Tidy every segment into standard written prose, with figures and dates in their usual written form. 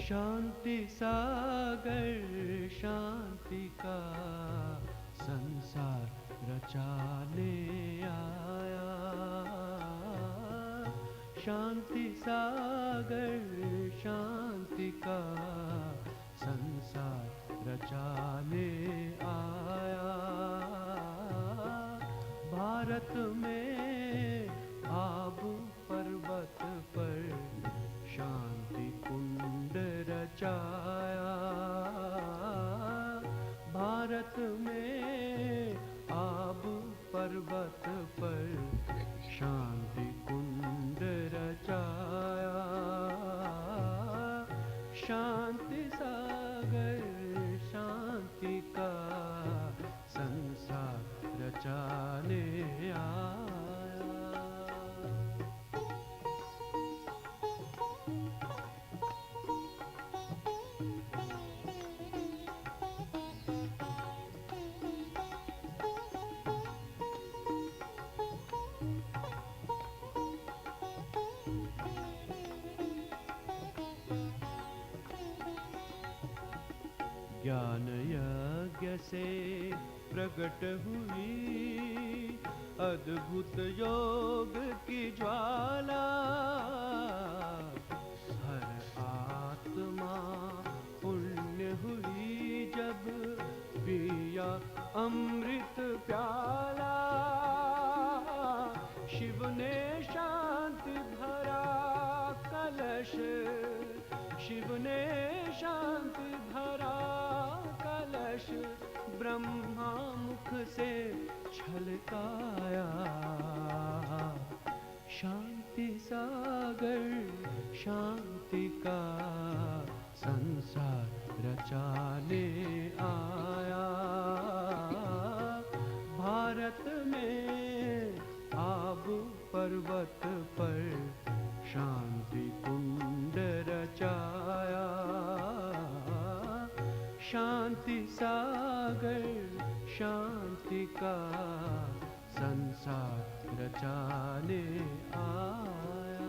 शांति सागर शांति का संसार रचाने आया। शांति सागर शांति का संसार रचाने आया। भारत में आबू पर्वत पर शांति कुंड रचाया। भारत में आबू पर्वत पर शांति कुंड रचाया। शांति सागर शांति का संसार रचाने आया। ज्ञान यज्ञ से प्रकट हुई अद्भुत योग की ज्वाला। हर आत्मा पुण्य हुई जब पिया अमृत प्याला। शिव ने शांति भरा कलश, शिव ने शांति भरा कलश, ब्रह्मा मुख से छलकाया। शांति सागर शांति का संसार रचाने आया। भारत में आबू पर्वत पर शांति कुंड रचाया। शांति सागर शांति का संसार रचाने आया।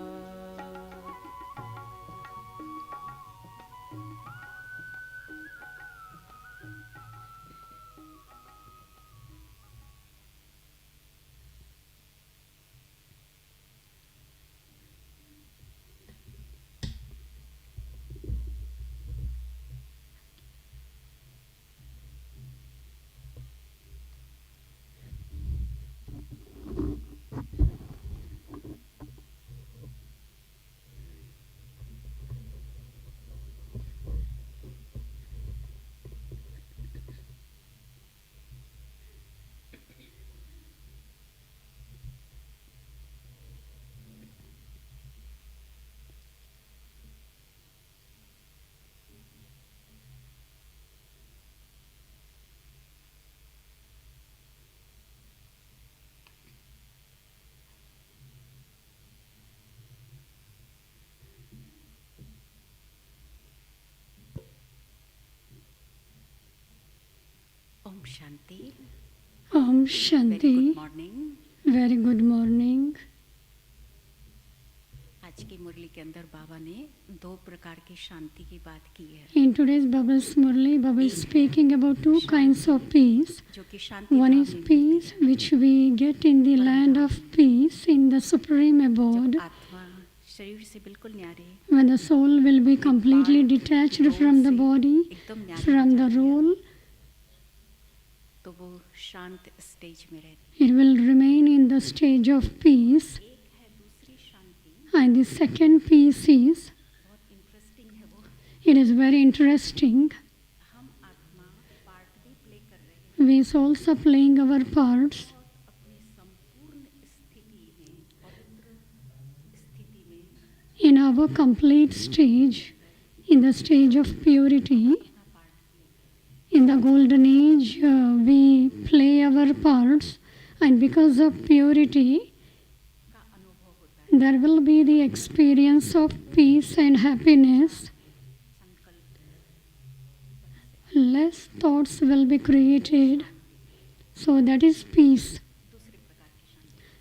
ओम शांति। ओम शांति। Good morning. Very good morning. आज की मुरली के अंदर बाबा ने दो प्रकार की शांति की बात की है। In today's Baba's Murli, Baba is speaking about two kinds of peace. जो कि शांति One is peace which we get in the land of peace, in the supreme abode, आत्मा शरीर से बिल्कुल न्यारे, when the soul will be completely detached from the body, from the role. तो वो शांत stage में रहती है। It will remain in the stage of peace. एक है दूसरी शांति, And the second peace is, बहुत इंटरेस्टिंग है वो। it is very interesting. हम आत्मा पार्ट भी प्ले कर रहे हैं। We souls are playing our parts अपनी संपूर्ण स्थिति में, पवित्र स्थिति में, in our complete stage, in the stage of purity. In the golden age, we play our parts, and because of purity, there will be the experience of peace and happiness. Less thoughts will be created, so that is peace.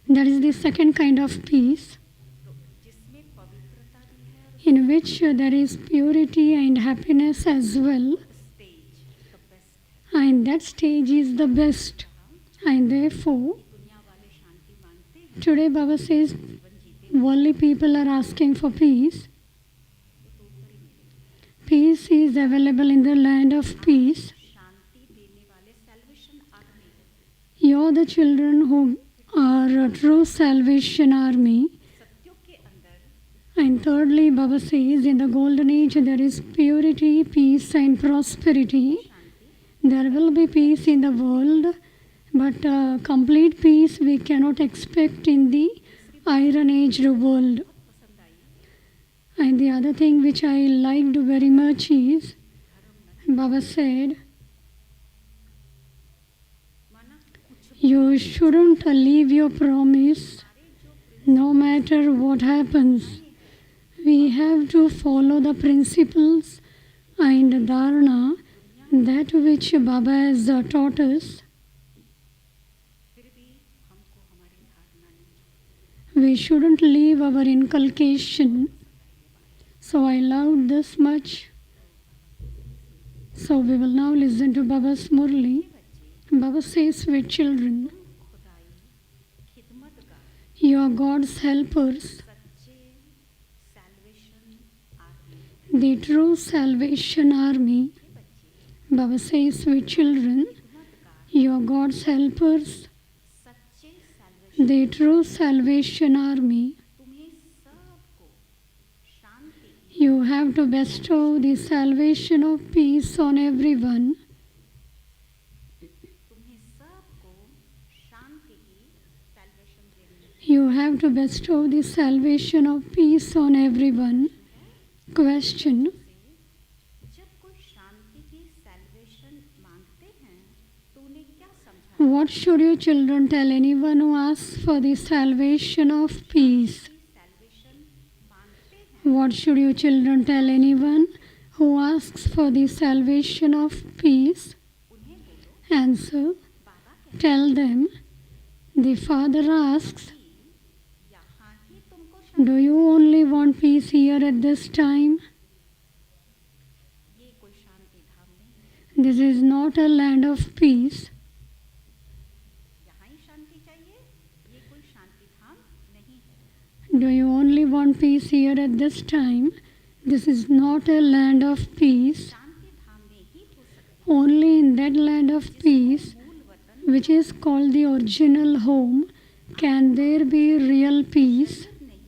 That is the second kind of peace. जिसमें पवित्रता भी है और in which there is purity and happiness as well. Stage the best And that stage is the best. And therefore, दुनिया वाले शांति मांगते हैं today Baba says, worldly people are asking for peace. Peace is available in the land of peace. शांति देने वाले salvation army You're the children who are a true salvation army. सत्यों के अंदर And thirdly, Baba says, in the golden age there is purity, peace and prosperity. There will be peace in the world, but complete peace we cannot expect in the iron age world. पसंद आई And the other thing which I liked very much is, Baba said, माना कुछ you shouldn't leave your promise no matter what happens. We have to follow the principles and dharana, that which Baba has taught us. फिर भी हमको हमारी धारणा नहीं We shouldn't leave our inculcation. So I loved this much. So we will now listen to Baba's Murli. Baba says, sweet children, खुदाई खिदमतगार you are God's helpers, सच्चे salvation army the true salvation army. Baba says, sweet children, you are God's helpers, सच्चे salvation the true salvation army. तुम्हें सबको शांति You have to bestow the salvation of peace on everyone. तुम्हें सबको शांति की salvation देनी है You have to bestow the salvation of peace on everyone. Question. जब कोई शांति की सैल्वेशन मांगते हैं तो उन्हें क्या समझा What should you children tell anyone who asks for the salvation of peace? Salvation मांगते हैं What should you children tell anyone who asks for the salvation of peace? उन्हें बोलो Answer. Baba Tell them. The Father asks, कहते यहाँ ही तुमको do you only want peace here at this time? ये कोई शांति धाम नहीं है This is not a land of peace. यहाँ ही शांति चाहिए ये कोई शांति धाम नहीं है Do you only want peace here at this time? This is not a land of peace. शांति धाम में ही हो सकती Only in that land of peace, है मूल वतन which is called the original home, can there be real peace. नहीं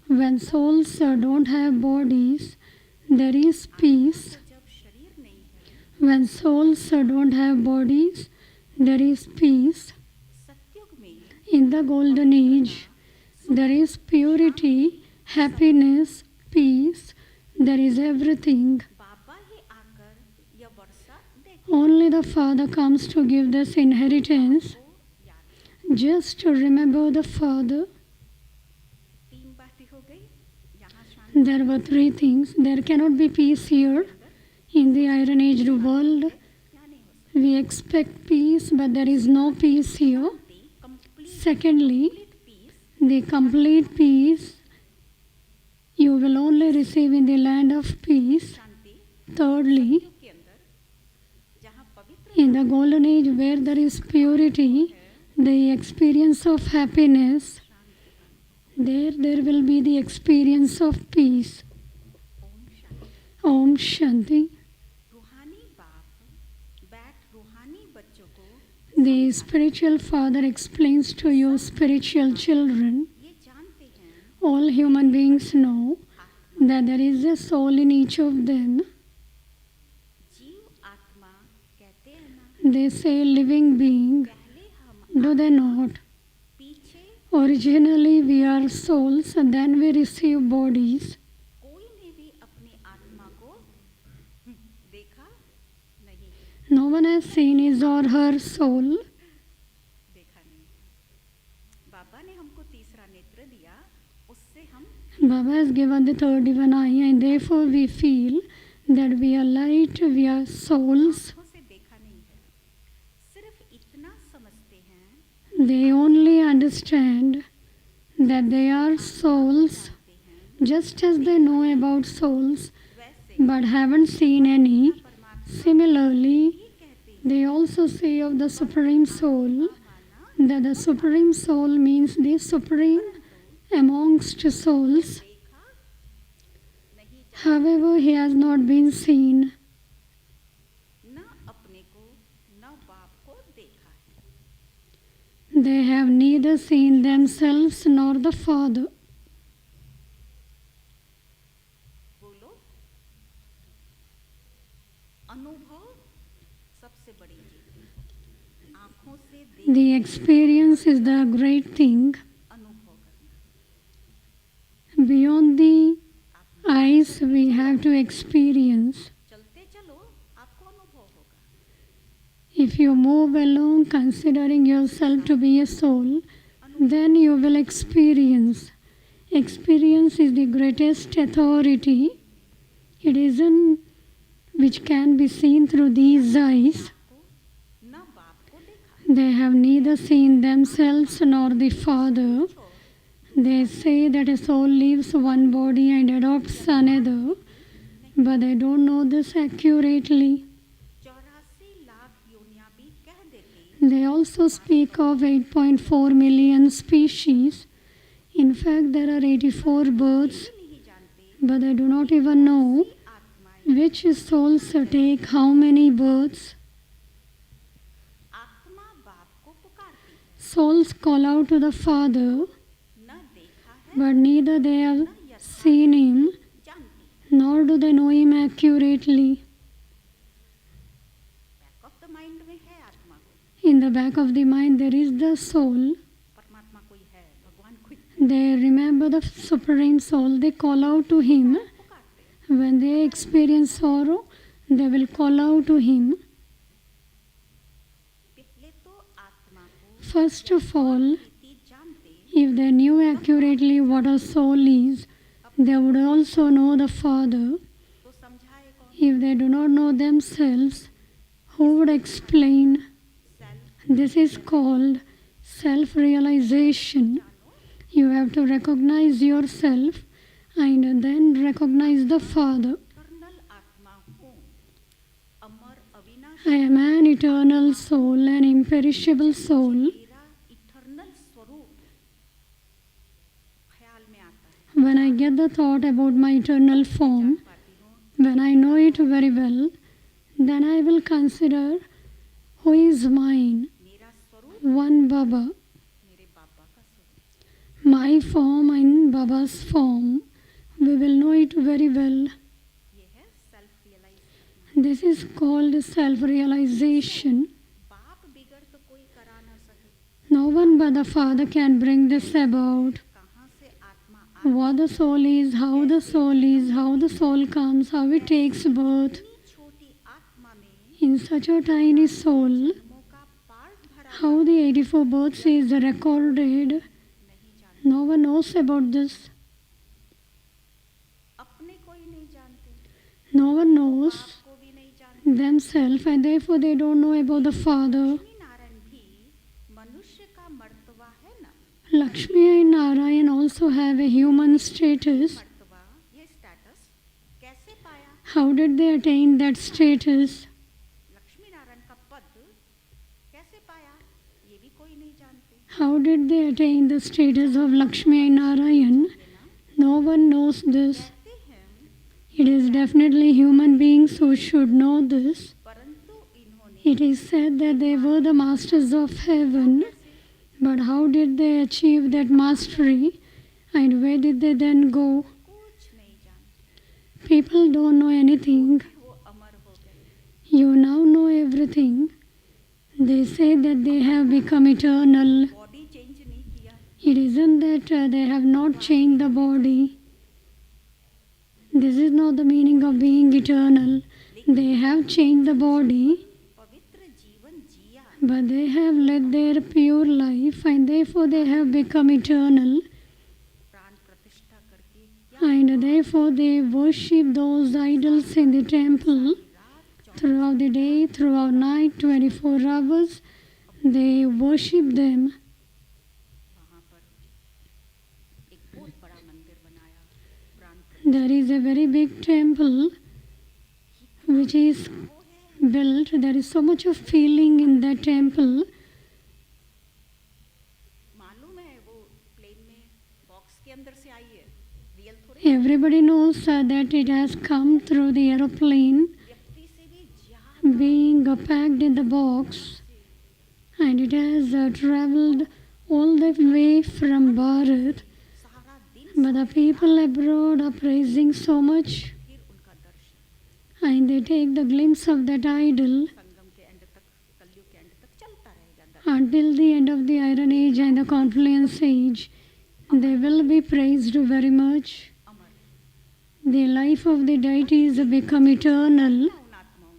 है When souls don't have bodies, there is peace. तो जब शरीर नहीं है When souls don't have bodies, there is peace. सत्युग में In the golden age, there is purity, happiness, peace. There is everything. बाबा ही आकर यह वर्षा देखो Only the Father comes to give this inheritance. याद Just to remember the Father. तीन बातें हो गई यहाँ शांति There were three things. There cannot be peace here in the Iron Age world. यहाँ नहीं हो सकती We expect peace, but there is no peace here. Complete Secondly, peace the complete peace you will only receive in the land of peace. Shanti Thirdly, के अंदर जहाँ पवित्र in the golden age where there is purity, the experience of happiness, there will be the experience of peace. Om Shanti Om Shanti. रूहानी बाप बैठ रूहानी बच्चों को The spiritual father explains to you, spiritual children, ये जानते हैं all human beings know that there is a soul in each of them. जीव आत्मा कहते हैं ना They say living being, पहले हम do they not? पीछे Originally we are souls and then we receive bodies. कोई ने भी अपनी आत्मा को देखा नहीं No one has seen his or her soul. देखा नहीं बाबा ने हमको तीसरा नेत्र दिया उससे हम Baba has given the third divine eye and therefore we feel that we are light, we are souls. आँखों से देखा नहीं है सिर्फ इतना समझते हैं They only understand that they are souls. जानते हैं Just as they know about souls वैसे but haven't seen any, परमात्मा similarly, ही कहते हैं they also say of the Supreme Soul माना that the Supreme Soul means the Supreme amongst souls. देखा नहीं जा However, he has not been seen. न अपने को न बाप को देखा है They have neither seen themselves nor the Father. बोलो अनुभव सबसे बड़ी चीज आंखों से देख The experience is the great thing. अनुभव करना Beyond the eyes, we have to experience. चलते चलो आपको अनुभव होगा If you move along considering yourself to be a soul, then you will experience. Experience is the greatest authority. It isn't which can be seen through these eyes. को न बाप को देखा They have neither seen themselves nor the Father. They say that a soul leaves one body and adopts another, but they don't know this accurately. 84 lakh योनियां भी कह देती They also speak of 8.4 million species. In fact, there are 84 birds, नहीं जानते but they do not even know आत्माएं which souls take how many births. आत्मा बाप को पुकारती है Souls call out to the Father, न देखा है but neither they have seen him जानती है nor do they know him accurately. Back of the mind में है आत्मा को In the back of the mind, there is the soul. परमात्मा कोई है भगवान कोई They remember the Supreme Soul. They call out to him. पुकारते हैं When they experience sorrow, they will call out to him. पहले तो आत्मा को First of all, रीति जानते if they knew accurately what a soul is, they would also know the Father. तो समझाए कौन If they do not know themselves, who would explain? Self This is called self-realization. You have to recognize yourself and then recognize the Father. Eternal आत्मा हूँ अमर अविनाशी I am an eternal soul, an imperishable soul. मेरा eternal स्वरूप ख्याल में आता है When I get the thought about my eternal form, पाती हूँ when I know it very well, then I will consider who is mine, मेरा स्वरूप one Baba, मेरे बाबा का स्वरूप my form and Baba's form. We will know it very well. ये है self realise करना This is called self-realization. बाप बिगड़ तो कोई करा ना सके No one but the Father can bring this about. कहाँ से आत्मा What the soul is, how the soul comes, how it takes birth. इतनी छोटी आत्मा में In such a tiny soul, जन्मों का पार्ट भरा how the 84 births is recorded, नहीं जानते no one knows about this. अपने कोई नहीं जानते No one knows बाप को भी नहीं जानते themselves and therefore they don't know about the Father. Lakshmi Narayan भी मनुष्य का मर्तबा है ना Lakshmi and Narayan also have a human status. मर्तबा ये स्टेटस कैसे पाया How did they attain that status? Lakshmi Narayan का पद कैसे पाया ये भी कोई नहीं जानते How did they attain the status of Lakshmi and Narayan? No one knows this. कहते हैं It is definitely human beings who should know this. परंतु इन्होंने It is said that they were the masters of heaven. But how did they achieve that mastery? And where did they then go? कुछ नहीं जानते People don't know anything. वो अमर हो गए You now know everything. They say that they have become eternal. Body change नहीं किया It isn't that they have not changed the body. This is not the meaning of being eternal. They have changed the body, पवित्र जीवन जिया but they have led their pure life and therefore they have become eternal. प्राण प्रतिष्ठा करके And therefore they worship those idols in the temple रात throughout the day, throughout night, 24 hours. They worship them. वहाँ पर एक बहुत बड़ा मंदिर बनाया There is a very big temple which is built. There is so much of feeling in that temple. मालूम है वो प्लेन में बॉक्स के अंदर से आई है, रियल थोड़ी Everybody knows that it has come through the aeroplane, व्यक्ति से भी ज्यादा being packed in the box, and it has traveled all the way from Bharat. सारा दिन But the people abroad are praising so much, फिर उनका दर्शन and they take the glimpse of that idol संगम के and तक, कलयुग के and तक चलता रहेगा दर्शन। until the end of the Iron Age and the Confluence Age. They will be praised very much. Amar The life of the deities become eternal. उन आत्माओं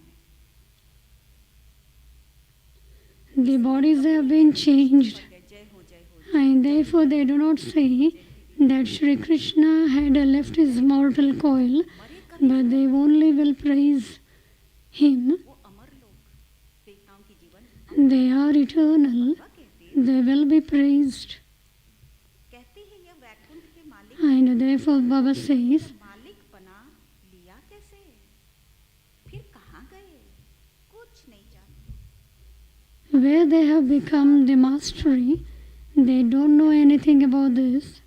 में The bodies have been changed, जय हो and therefore they do not say that Sri Krishna had left his mortal coil, but they only will praise him. वो अमर लोग देवताओं की जीवन They are eternal. They will be praised. कहते हैं ये वैकुंठ के मालिक And therefore Baba says, मालिक बना लिया कैसे, फिर कहाँ गए, कुछ नहीं जानते। where they have become the mastery, they don't know anything about this.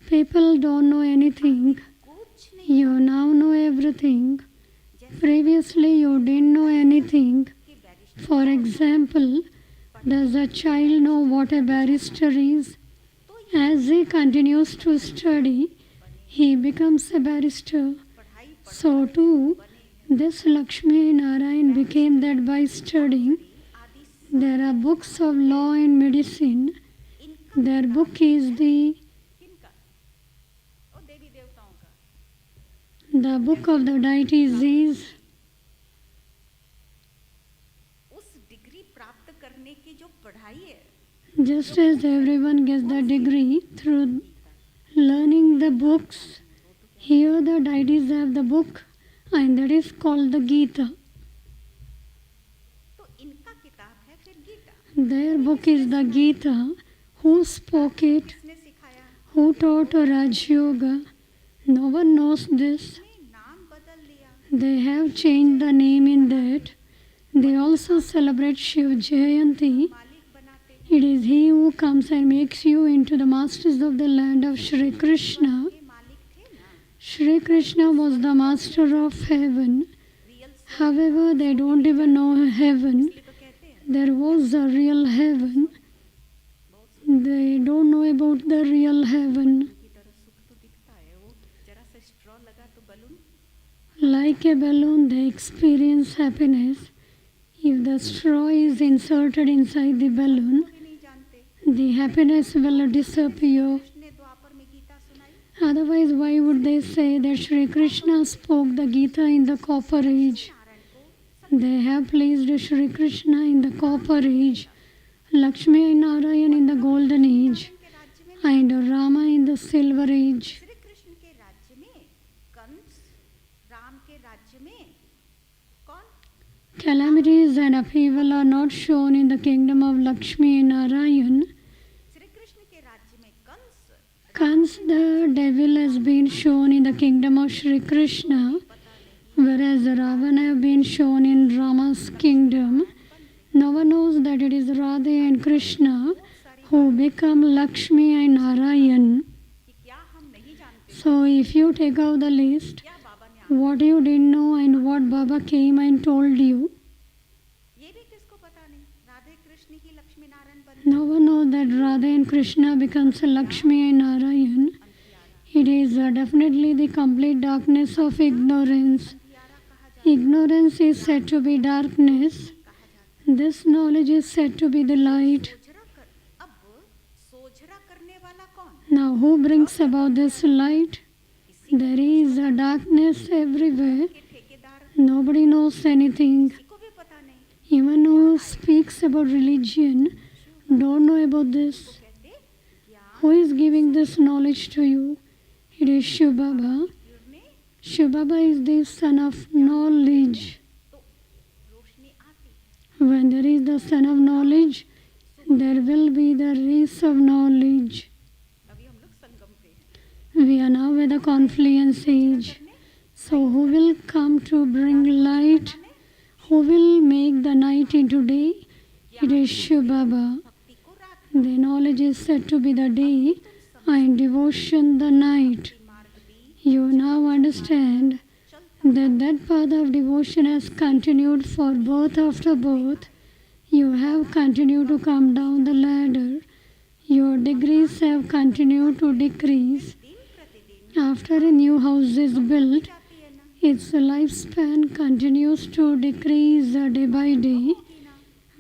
People don't know anything. कुछ नहीं You now know everything. Previously you didn't know anything. कि barrister For example, does a child know what a barrister is? As he continues to study, he becomes a barrister. पढ़ाई So too, this Lakshmi Narayan became that by studying. आदि There are books of law and medicine. इनका Their book is the किनका, और देवी देवताओं का, book of the deities is उस degree प्राप्त करने की जो पढ़ाई है just as everyone gets the degree through learning the books. Here the deities have the book, and that is called the Gita. तो इनका किताब है फिर Gita. Their book is the Gita. Who spoke it? किसने सिखाया, Who taught Raj Yoga? No one knows this. ने नाम बदल लिया, They have changed the name in that. They also celebrate Shiv Jayanti. मालिक बनाते It is he who comes and makes you into the masters of the land of Shri Krishna. ये मालिक थे ना, Shri Krishna was the master of heaven. Real से However, they don't even know heaven. तो कहते हैं There was a real heaven. They don't know about the real heaven. की तरह सुख तो दिखता है, वो जरा सा स्ट्रॉ लगा तो balloon, Like a balloon, they experience happiness. If the straw is inserted inside the balloon, भी नहीं जानते। the happiness will disappear. उसने द्वापर में गीता सुनाई, Otherwise, why would they say that Sri Krishna spoke the Gita in the Copper Age? Narayan को They have placed Sri Krishna in the Copper Age, Lakshmi and Narayan in the Golden Age, के राज्य में, and Rama in the Silver Age. Shri Krishna के राज्य में, कंस राम के राज्य में कौन, Calamities and upheaval are not shown in the kingdom of Lakshmi and Narayan. Shri Krishna के राज्य में Kans Kans, the devil, has been shown in the kingdom of Sri Krishna, whereas Ravana have been shown in Rama's kingdom. No one knows that it is Radha and Krishna who become Lakshmi and Narayan. कि क्या हम नहीं जानते, So if you take out the list, क्या बाबा ने what you didn't know and what Baba came and told you, ये भी किसको पता नहीं, राधे कृष्ण की लक्ष्मी नारायण बन no one knows that Radha and Krishna becomes Lakshmi and Narayan. It is definitely the complete darkness of ignorance. Ignorance is said to be darkness. This knowledge is said to be the light. सोझरा कर, अब सोझरा करने वाला कौन, Now, who brings about this light? There is a darkness everywhere. के ठेकेदार Nobody knows anything. किसी को भी पता नहीं, Even who speaks about religion don't know about this. कहते ज्ञान Who is giving this knowledge to you? It is Shiv Baba. गिरने Shiv Baba is the son of knowledge. तो रोशनी आती, When there is the son of knowledge, there will be the rays of knowledge. अभी हम लोग संगम पे हैं, We are now at the confluence age. So who will come to bring light? Who will make the night into day? It is Shiv Baba. भक्ति को रात The knowledge is said to be the day and devotion the night. मार्ग भी You now understand that that path of devotion has continued for birth after birth. You have continued to come down the ladder. Your degrees have continued to decrease. दिन प्रतिदिन After a new house is built, जाती है ना its lifespan continues to decrease day by day. होगी ना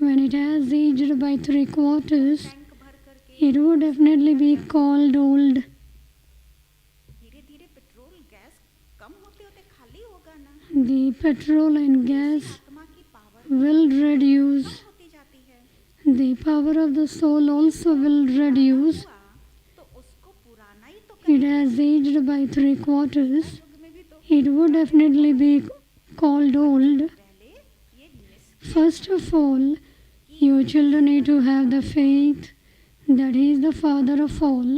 When it has aged by 3/4, tank भर करके it would definitely be called old. धीरे धीरे पेट्रोल गैस कम होते होते खाली होगा ना The petrol and gas आत्मा की पावर will reduce. कम होती जाती है The power of the soul also will reduce. हुआ तो उसको पुराना ही तो It has aged by 3/4. युग में भी तो It would definitely be called old. पहले ये First of all, you children need to have the faith that He is the Father of all,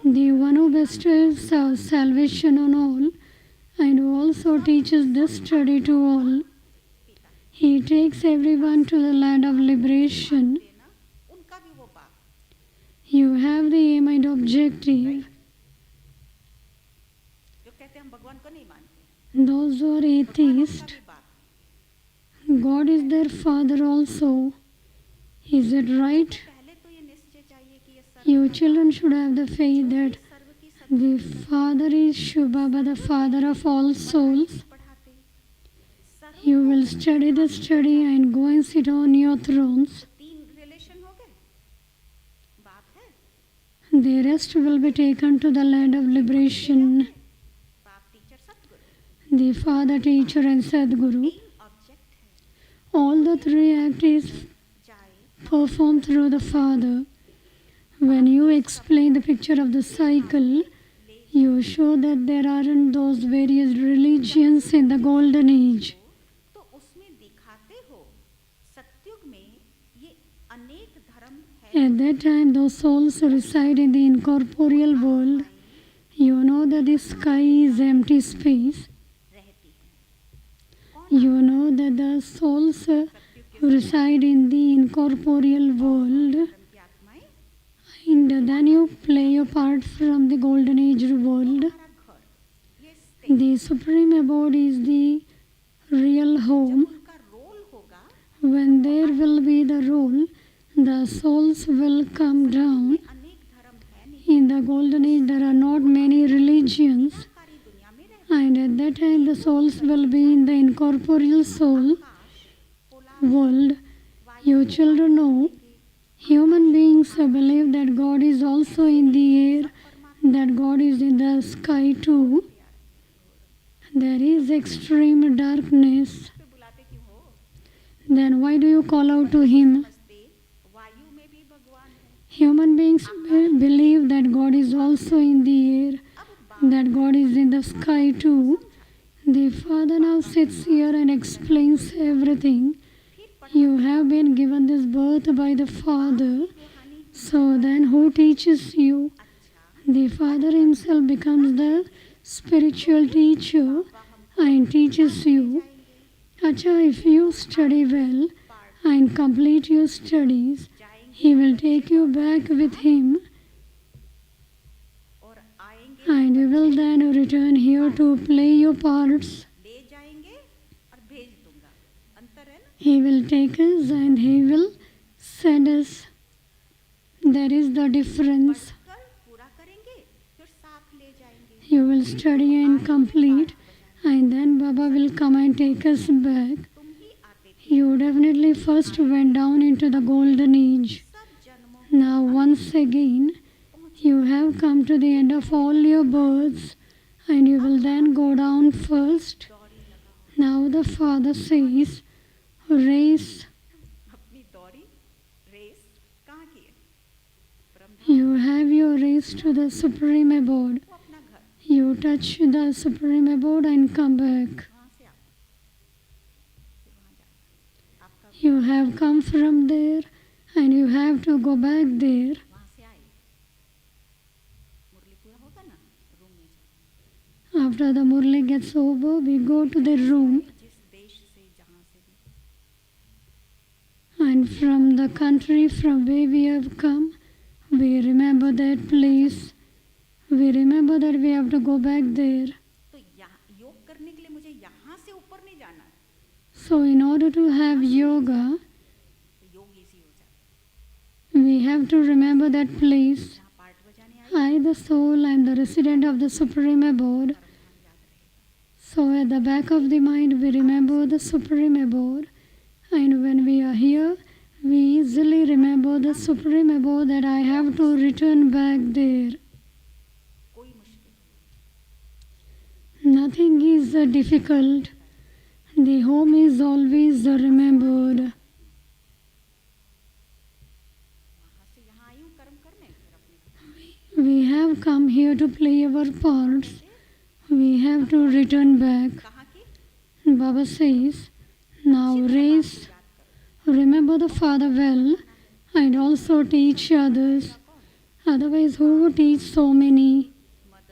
the one who bestows salvation on all, and who also teaches this study to all. He takes everyone to the land of liberation. देना उनका भी वो बात You have the aim and objective. जो कहते हैं हम भगवान को नहीं मानते Those who are भगवान atheist, उनका भी बात God is their Father also. Is it right? पहले तो ये निश्चय चाहिए कि ये You children should have the faith that सर्व की सब the Father is Shiv Baba, the Father of all souls. पढ़ाते सर्व You will study the study and go and sit on your thrones. तीन रिलेशन हो गए बाप है The rest will be taken to the land of liberation. बाप teacher Satguru The Father, Teacher and Sadguru. तीन object है All the three acts जाए performed through the Father. When you explain the picture of the cycle, you show that there aren't those various religions in the golden age. तो उसमें दिखाते हो सत्युग में ये अनेक धर्म है At that time, those souls reside in the incorporeal world. You know that the sky is empty space. रहती है You know that the souls reside in the incorporeal world. धर्म की आत्माएं And then you play your part from the golden age world. हमारा घर ये stage The supreme abode is the real home. उनका role होगा When there will be the role, the souls will come down. अनेक धर्म है नहीं In the golden age, there are not many religions. सारी दुनिया में रहते And at that time, the souls will be in the incorporeal soul Akash Pola world. You children know, human beings believe that God is also in the air, that God is in the sky too. There is extreme darkness. पे बुलाते क्यों हो Then why do you call out to Him? समझते वायु में भी भगवान है Human beings believe that God is also in the air, अब that God is in the sky too. The Father now sits here and explains everything. You have been given this birth by the Father. रूहानी So then who teaches you? अच्छा The Father Himself becomes the spiritual teacher and teaches you. Acha, if you study well and complete your studies, जाएंगे He will take you back with Him और आएंगे and you will then return here to play your parts. ले जाएंगे और भेज दूंगा अंतर है ना He will take us and He will send us. There is the difference. पढ़कर पूरा करेंगे फिर साथ ले जाएंगे You will study and complete, and then Baba will come and take us back. तुम ही आते थे You definitely first went down into the golden age. सब जन्मों Now, once again, you have come to the end of all your births, and you will then go down first. दौड़ी लगाओ Now, the Father says, race. अपनी दौड़ी race कहाँ की है ब्रह्म You have your race to the supreme abode. वो अपना घर You touch the supreme abode and come back. वहाँ से आओ फिर वहाँ जाओ आपका You have come from there and you have to go back there. वहाँ से आए मुरली पूरा होगा ना After the Murli gets over, we go to the room, जिस देश से जहाँ से भी and from the country from where we have come, we remember that place. We remember that we have to go back there. तो योग करने के लिए मुझे यहाँ से ऊपर नहीं जाना है, So in order to have yoga, तो योग इजी हो जाता we have to remember that place. है। जहाँ पार्ट बजाने आई I, the soul, I am the resident of the Supreme Abode. ध्यान याद रहेगा। So at the back of the mind, we remember the Supreme Abode. And when we are here, we easily remember the Supreme Abode that I have to return back there. कोई मुश्किल नहीं। Nothing is difficult. The home is always remembered. वहाँ से यहाँ आई हूँ कर्म करने, फिर अपने We have come here to play our parts. We have to return back. कहाँ की Baba says, now raise, remember the Father well and also teach others. Otherwise, who would teach so many?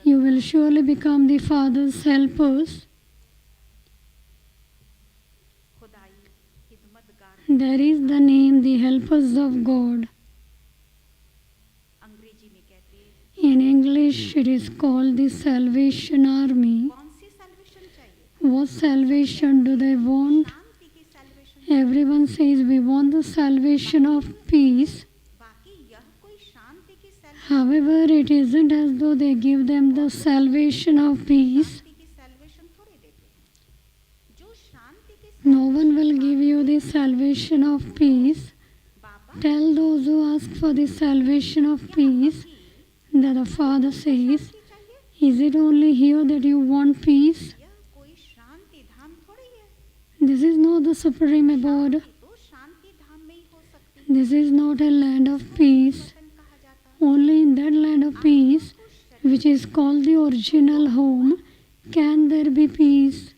You will surely become the Father's helpers. खुदाई खिदमतगार There is the name, the helpers of God. अंग्रेजी में कहते हैं In English, it is called the Salvation Army. कौन सी salvation चाहिए? What salvation do they want? शांति की salvation. Everyone says we want the salvation of peace. बाकी यह कोई शांति की salvation However, it isn't as though they give them the salvation of peace. की salvation थोड़ी देते हैं। जो शांति की No one will give you the salvation of peace. Baba Tell those who ask for the salvation of peace that the Father says, की चाहिए। is it only here that you want peace? यह कोई शांति धाम थोड़ी है। This is not the Supreme Abode. तो शांति धाम में ही हो सकती है। This is not a land of peace. वतन कहा जाता है। Only in that land of peace, which is called the original home, can there be peace.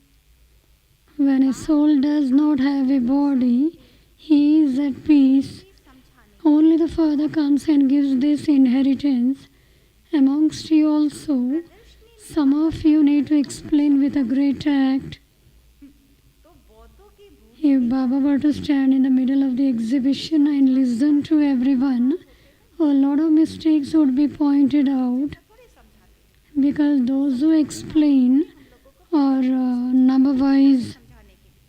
When a soul does not have a body, he is at peace. समझाने Only the Father comes and gives this inheritance. Amongst you also, some of you need to explain with a great act. तो बौद्धों की भूमि If Baba were to stand in the middle of the exhibition and listen to everyone, a lot of mistakes would be pointed out थोड़ी समझाते because those who explain are number-wise. समझाने के लिए।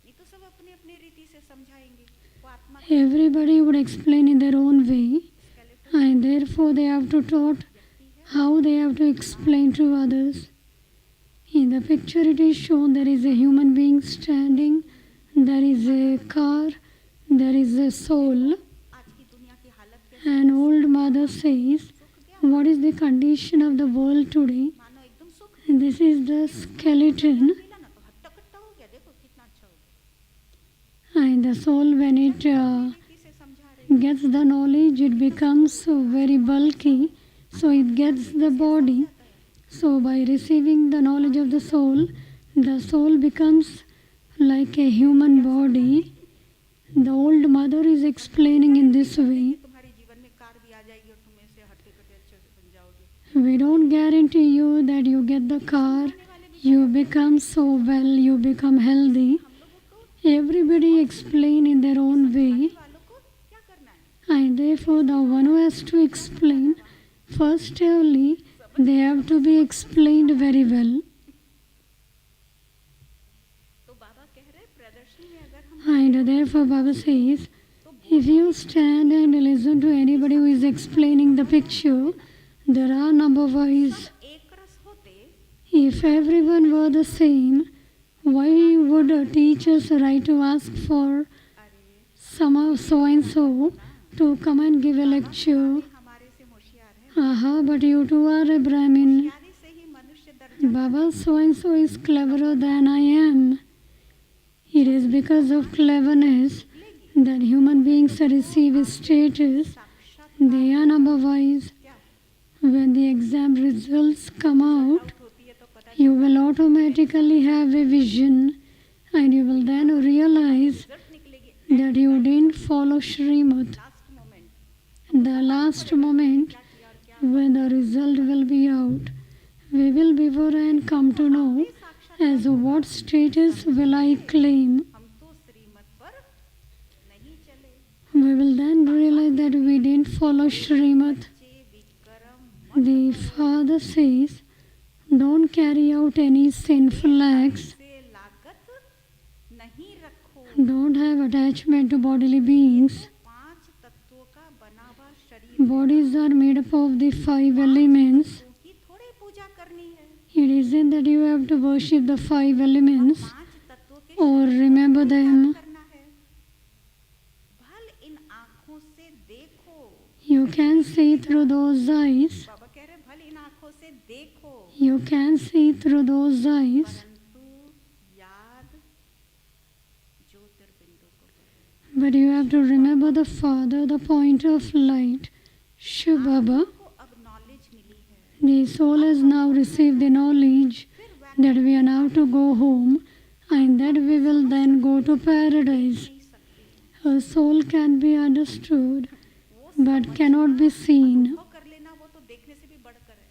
ये तो सब अपनी अपनी रीति से समझाएंगे। वो आत्मा Everybody would explain in their own way, and therefore they have to taught how they have to explain to others. In the picture it is shown there is a human being standing, there is a car, there is a soul. आज की दुनिया की हालत कैसे An old mother says, what is the condition of the world today? मानो एकदम सुख This is the skeleton, मिला ना तो हट्टा कट्टा हो गया। देखो कितना अच्छा हो गया। and the soul when it रीति से समझा रहे gets the knowledge, it becomes very bulky, so it gets the body. So by receiving the knowledge of the soul becomes like a human body. The old mother is explaining in this way. तुम्हारे जीवन में car भी आ जाएगी और तुम ऐसे हट्टे कट्टे अच्छे से बन जाओगे। We don't guarantee you that you get the car, you become so well, you become healthy. Everybody explain in their own way, वालों को क्या करना है? and therefore the one who has to explain, firstly they have to be explained very well. तो बाबा कह रहे प्रदर्शनी में अगर हम And therefore Baba says, if you stand and listen to anybody who is explaining the picture, there are number-wise. एक रस होते If everyone were the same, why would teachers write to ask for some so and so to come and give a lecture? हमारे से होशियार है। Aha, but you too are a Brahmin. होशियारी से ही मनुष्य दर्जा Baba so and so is cleverer than I am. It is because of cleverness that human beings receive status. They are number-wise. When the exam results come out, होती है तो पता you will automatically have a vision, and you will then realize result निकलेगी that you didn't follow Srimad. Last moment The last moment when the result will be out, we will beforehand come to know as what status will I claim. हम तो श्रीमत पर नहीं चले। We will then realize that we didn't follow Srimad. बच्चे Vikram The Father says, don't carry out any sinful acts. से लागत नहीं रखो। Don't have attachment to bodily beings. 5 तत्वों का बना हुआ शरीर Bodies are made up of the 5 elements. की थोड़ी पूजा करनी है। It isn't that you have to worship the 5 elements 5 तत्वों के or remember them. करना है। भल इन आँखों से देखो। You can see through those eyes. बाबा कह रहे भल इन आँखों से देखो। You can see through those eyes. परंतु याद ज्योतिर्बिंदु को करो। But you have to remember the Father, the point of light. Shiv Baba, को अब नॉलेज मिली है। the soul has now received the knowledge that we are now to go home and that we will then go to paradise. A soul can be understood but cannot be seen. वो कर लेना वो तो देखने से भी बढ़कर है।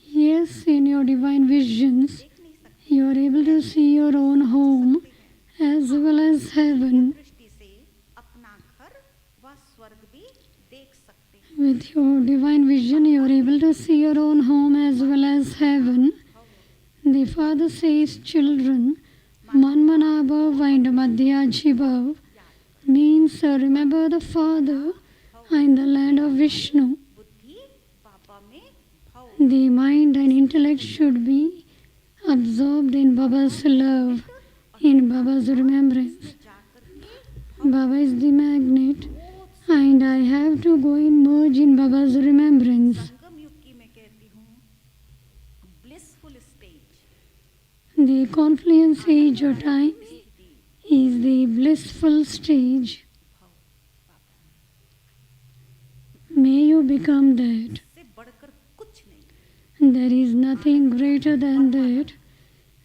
Yes, in your divine visions, देख नहीं सकते you are able to see your own home as well as heaven. दृष्टि से अपना घर व स्वर्ग भी देख सकते हैं। With your divine vision, you are able to see your own home as well as heaven. The Father says, children, Manmanabhav and Madhyajibhav means remember the Father and the land of Vishnu. बुद्धि बाबा में भाव The mind and intellect should be absorbed in Baba's love, in Baba's remembrance. जाकर के Baba is the magnet and I have to go and merge in Baba's remembrance. संगम युग की मैं कहती हूँ blissful stage. The confluence age or time is the blissful stage. May you become that. से बढ़कर कुछ नहीं। There is nothing greater than that.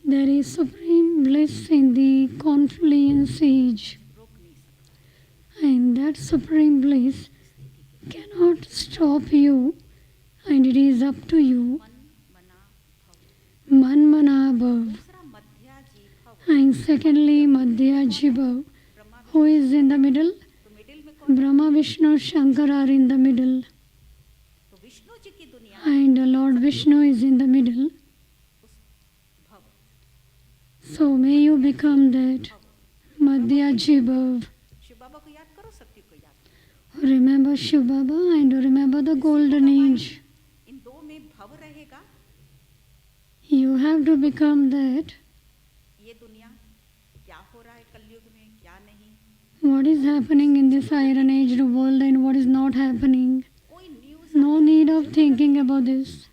There is supreme bliss in the confluence age. रोक नहीं सकता। And that supreme bliss cannot stop you and it is up to you. मन मना भाव। Manmanabhav. दूसरा मध्याजी भाव। And secondly, Madhyajibhav. Brahma Who is in the middle? तो middle में कौन? Brahma, Vishnu, Shankar are in the middle. तो विष्णु जी की दुनिया And Lord Vishnu is in the middle. उस भव So may you become that. Madhyajibhav. Shiv बाबा को याद करो शक्ति को याद करो। Remember Shiv Baba and remember the golden age. इन दो में भव रहेगा। You have to become that. ये दुनिया क्या हो रहा है कलयुग में क्या नहीं What is happening in this iron aged world and what is not happening. कोई news No need of thinking about this.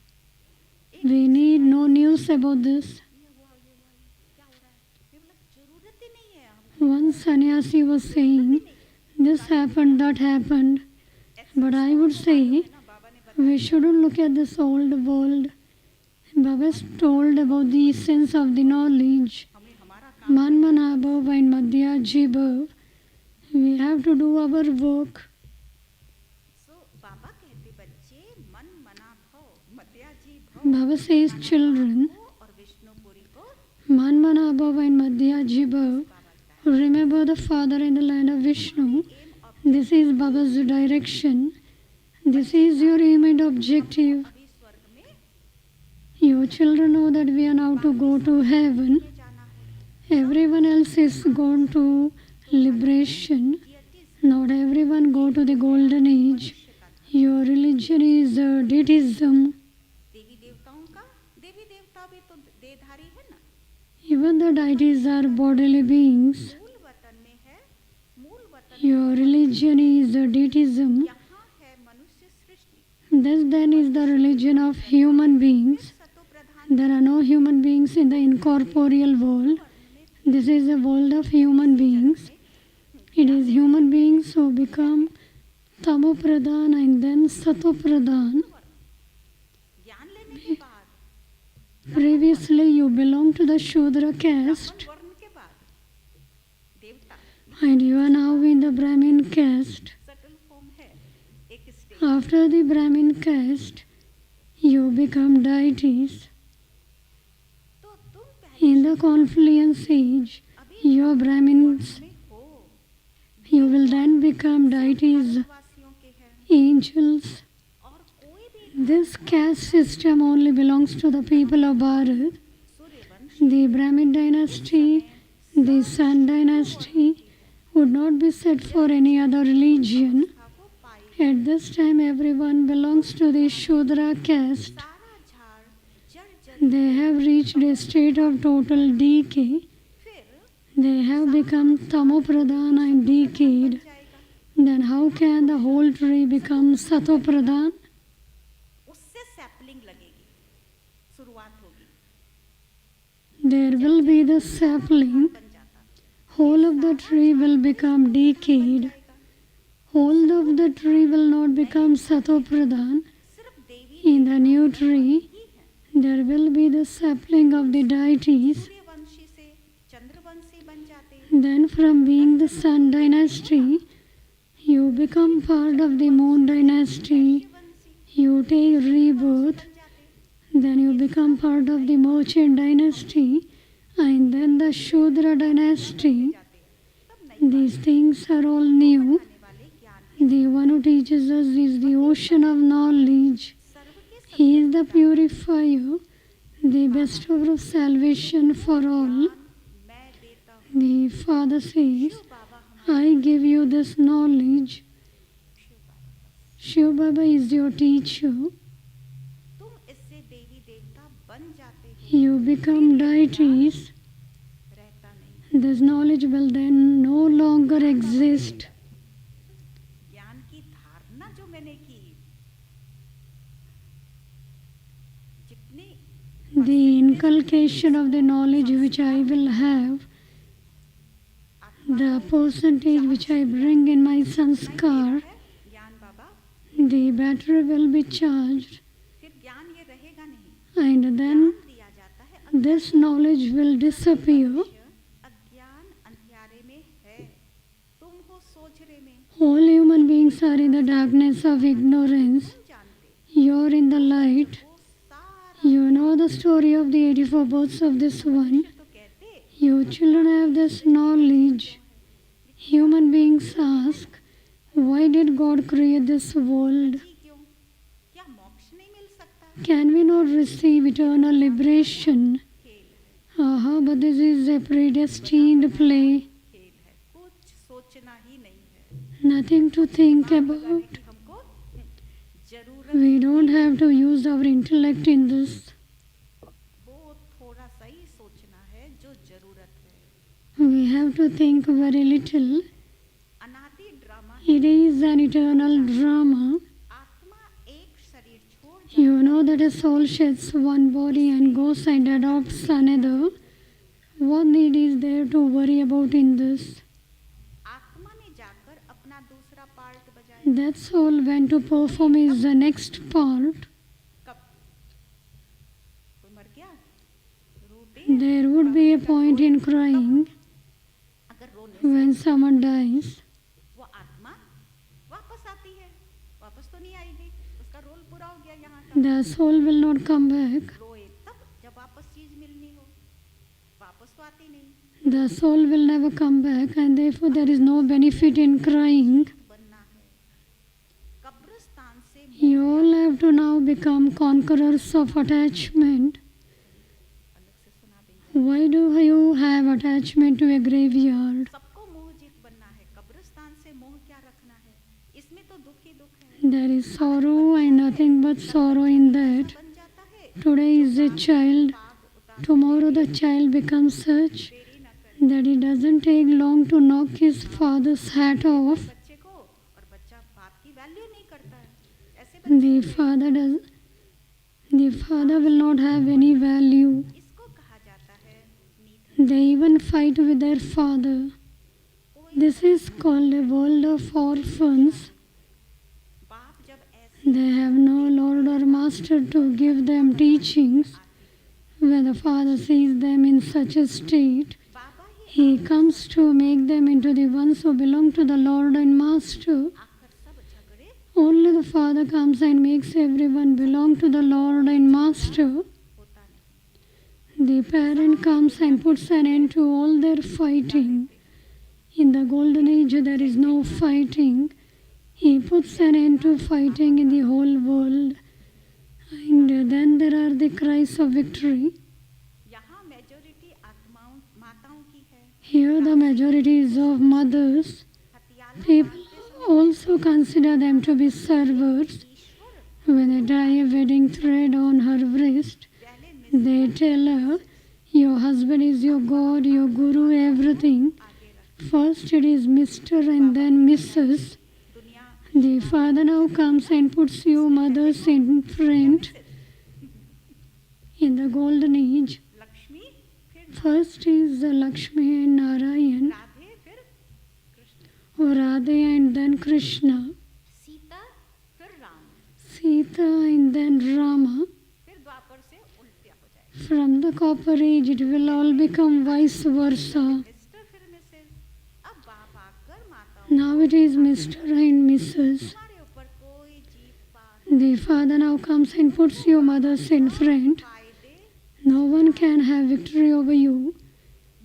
We need no news about this. ये हुआ क्या हो रहा है ये मतलब जरूरत ही नहीं है हम One sannyasi was saying, this happened, that happened. But I would say, ना बाबा ने बताया we shouldn't look at this old world. Baba has told about the essence of the knowledge. हमें हमारा काम Manmanabhav and Madhyajibhav. We have to do our work. सो बाबा कहते बच्चे मन मना भव मध्याजी भव Baba says, children, को और विष्णुपुरी को Manmanabhav and Madhyajibhav. Remember the Father in the land of Vishnu. This is Baba's direction. This is your aim and objective. अभी स्वर्ग में You children know that we are now to go to heaven. जाना है Everyone else is gone to liberation. Not everyone go to the golden age. Your religion is deityism. देवी देवताओं का देवी देवता भी तो देहधारी है ना Even the deities are bodily beings. मूल वतन में है मूल वतन Your religion is deityism. यहाँ है मनुष्य सृष्टि This then is the religion of human beings. सतो प्रधान There are no human beings in the incorporeal world. This is a world of human beings. It is human beings who become Tamo Pradhan and then Sato Pradhan. ज्ञान लेने के बाद Previously you belong to the Shudra caste वर्ण के बाद देवता and you are now in the Brahmin caste. Subtle form है एक stage After the Brahmin caste, you become deities. तो तुम पहले In the confluence age, you are Brahmins. में हो, You will then become deities, वासियों के हैं angels. और कोई भी This caste system only belongs to the people of Bharat. Suryavansh The Brahmin dynasty, the Sun dynasty would not be set for any other religion. को पाई At this time, everyone belongs to the Shudra caste. सारा झाड़ जड़ जड़ They have reached a state of total decay. फिर They have become tamopradhan and decayed. जाएगा, Then how can the whole tree become satopradhan? उससे sapling लगेगी, शुरुआत होगी, There will be the sapling. बन जाता Whole of the tree will become decayed. Whole of the tree will not become satopradhan. सिर्फ देवी In the new tree, ही है। there will be the sapling of the deities. Suryavanshi से चंद्रवंशी बन जाते हैं, Then from being the Sun dynasty, you become part of the Moon dynasty. Banshi You take rebirth. बन जाते हैं, Then you become part of the Merchant dynasty. And then the Shudra dynasty. तब नहीं These things are all new. आने वाले ज्ञान The one who teaches us is the ocean of knowledge. सर्व के He is the purifier, the bestower of salvation for all. मैं देता हूँ, The Father says, बाबा हमारे I give you this knowledge. Shiv Baba is your teacher. तुम इससे देवी देवता बन जाते हो, You become deities. रहता नहीं। This knowledge will then no longer exist. ज्ञान की धारणा जो मैंने की, जितने The inculcation of the knowledge which I will have, the percentage which I bring in my sanskar, है ज्ञान बाबा, the battery will be charged, फिर ज्ञान ये रहेगा नहीं, and then दिया जाता है। this knowledge will disappear. अज्ञान अंधियारे में है, तुम हो सोझरे में, All human beings are in the darkness of ignorance. तुम जानते You are in the light. वो सारा You know the story of the 84 births of this one. तो कहते You children have this knowledge. Human beings ask, why did God create this world? जी क्यों, क्या मोक्ष नहीं मिल सकता? Can we not receive eternal liberation? खेल है, Aha, but this is a predestined play. खेल है, कुछ सोचना ही नहीं है, Nothing to think about. कि हमको जरूरत We don't have to use our intellect in this. वो थोड़ा सा ही सोचना है जो जरूरत है। We have to think very little. अनादि drama, It is an eternal drama. आत्मा एक शरीर छोड़ जा, You know that a soul sheds one body and goes and adopts another. What need is there to worry about in this? आत्मा ने जाकर अपना दूसरा पार्ट बजाया, That soul went to perform is the next part. कब कोई मर गया, रोते हैं, There would be a point in crying अगर रोने से when someone dies. वो आत्मा वापस आती है, वापस तो नहीं आएगी, उसका रोल पूरा हो गया यहाँ का। The soul will not come back. रोए तब जब वापस चीज मिलनी हो, वापस तो आती नहीं। The soul will never come back, and therefore there is no benefit in crying. बनना है, कब्रिस्तान से You all have to now become conquerors of attachment. अलग से सुना देंगे। Why do you have attachment to a graveyard? सबको मोह जीत बनना है, कब्रिस्तान से मोह क्या रखना है, इसमें तो दुख ही दुख है। There is sorrow and nothing but sorrow in that. बन जाता है, Today is a child, पाग उतार, tomorrow the child becomes such देरी न कर that it doesn't take long to knock his father's hat off. बच्चे को, और बच्चा बाप की वैल्यू नहीं करता है। ऐसे बच्चे The father will not have any value. इसको कहा जाता है नीत। They even fight with their father. कोई This is called a world of orphans. बाप जब ऐसे They have no lord or master to give them teachings. When the father sees them in such a state, Baba he he comes to make them into the ones who belong to the Lord and Master. आकर सब झगड़े Only the Father comes and makes everyone belong to the Lord and Master. होता नहीं। The parent comes and puts an end to all their fighting. In the golden age, there is no fighting. He puts an end to fighting in the whole world. And then there are the cries of victory. यहाँ majority आत्माओं माताओं की है। Here the majority is of mothers. हथियार People also consider them to be servers. When they tie a wedding thread on her wrist, पहले they tell her, your husband is your God, your guru, everything. आगे रख First it is Mr. and then Mrs. दुनिया The Father now comes and puts you mothers in front. In the golden age, Lakshmi फिर first is Lakshmi and Narayan, Radhe फिर Krishna, or Radhe and then Krishna, Sita फिर Ram, Sita and then Rama. फिर द्वापर से उल्टा हो जाएगा। From the copper age, it will all become vice versa. Mister फिर Mrs, अब बाप आकर माताओं Now it is Mr. and Mrs. तुम्हारे ऊपर कोई जीत पार The Father now comes and puts your mothers in front. फायदे No one can have victory over you.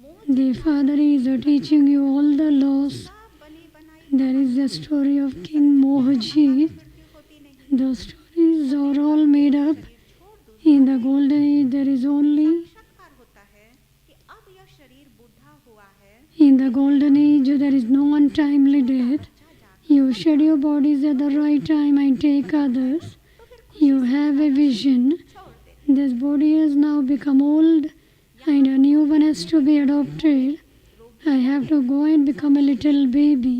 मोह The Father is teaching you all the laws. सब बनी बनाई There is the story of King Mohaji. मृत्यु होती नहीं। Those stories are all made up. छोड़ दो In the golden age, there is only. साक्षात्कार होता है कि अब यह शरीर बूढ़ा हुआ है। In the golden age, there is no untimely death. अच्छा जाकर You shed your bodies at the right time and take others. You have a vision. छोड़ दे। This body has now become old and a new one has to be adopted. I have to go and become a little baby.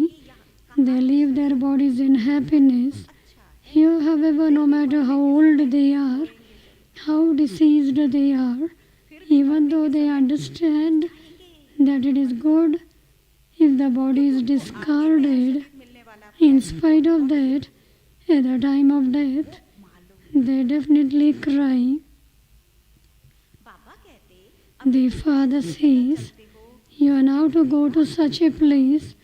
They leave their bodies in happiness. अच्छा है Here, however, no matter how old they are, how diseased they are, even though they understand that it is good if the body is discarded, मिलने वाला in spite of that, at the time of death, मालूम। they definitely cry. बाबा कहते The Father says, करते हो you are now to go to such a place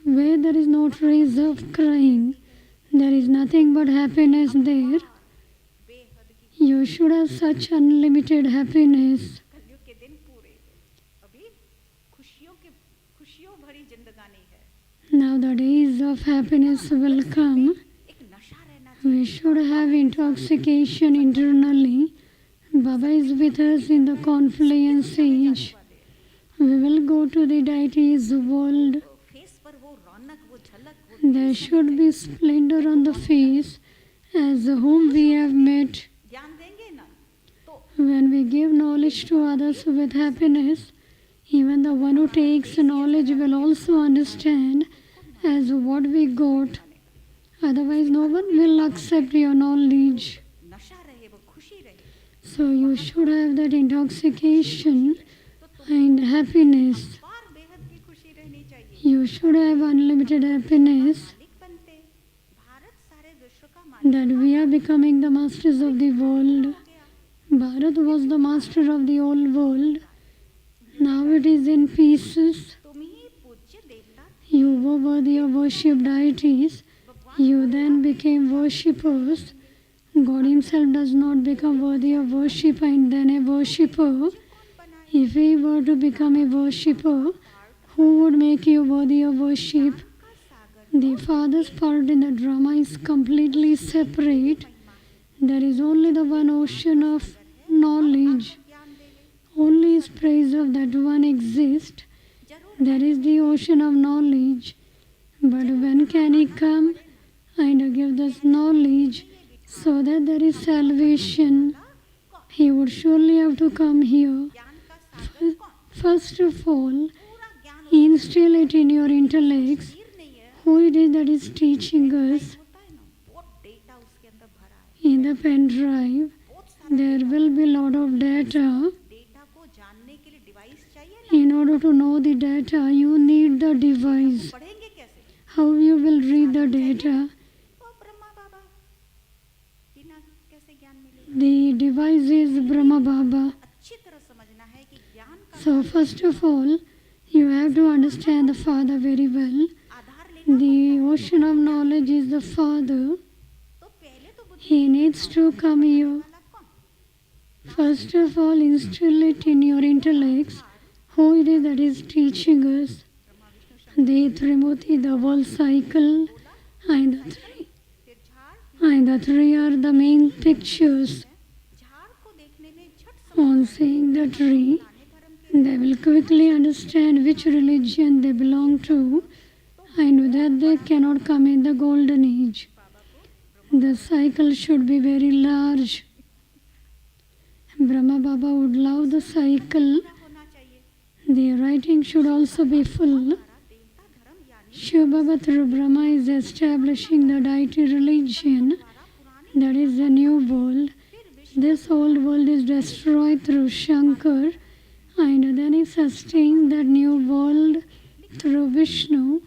where there is no trace of crying. There is nothing but happiness there. बेहद की You should have such unlimited happiness. कलयुग के दिन पूरे अभी खुशियों भरी जिंदगानी है। Now the days of happiness will come. एक नशा रहना चाहिए। We should have intoxication internally. Baba is with us in the confluence age. We will go to the deity's world. Face पर वो रौनक वो झलक वो There should be splendor on the face as whom we have met. ज्ञान देंगे ना तो When we give knowledge to others with happiness, even the one who takes knowledge will also understand as what we got. Otherwise, no one will accept your knowledge. नशा रहे वो खुशी रहे। So you should have that intoxication and happiness. बार बेहद की खुशी रहनी चाहिए। You should have unlimited happiness मालिक बनते भारत सारे विश्व का मालिक that we are becoming the masters of the world. हो गया। Bharat was the master of the whole world. Now it is in pieces. तुम ही पूज्य देवता You were worthy of worship deities. You then became worshippers. God himself does not become worthy of worship and then a worshipper. If he were to become a worshipper, who would make you worthy of worship? का सागर The Father's part in the drama is completely separate. There is only the one ocean of knowledge. ज्ञान देवे Only his praise of that one exists. जरूर There is the ocean of knowledge. But when can he come and give this knowledge so that there is salvation? He would surely have to come here. ज्ञान का सागर कौन First of all, पूरा ज्ञान instill it in your intellects. तीर नहीं है Who it is that is teaching us? होता है ना बहुत डेटा उसके अंदर भरा है In the pen drive, बहुत सारा there will be a lot of data. Data को जानने के लिए डिवाइस चाहिए ना In order to know the data, you need the device. पढ़ेंगे कैसे How you will read the data? ओ ब्रह्मा बाबा बिना कैसे ज्ञान मिलेगा The device is Brahma Baba. अच्छी तरह समझना है कि ज्ञान का So first of all, you have to understand the Father very well. आधार लेना The ocean of knowledge is the Father. He needs to come here. First of all, instill it in your intellects who it is that is teaching us. The Trimurti, the whole cycle, and the three are the main pictures. On seeing the tree, they will quickly understand which religion they belong to, and with that they cannot come in the golden age. The cycle should be very large. Brahma Baba would love the cycle. The writing should also be full. Shiva Baba through Brahma is establishing the deity religion, that is the new world. This old world is destroyed through Shankar, and then he sustains that new world through Vishnu.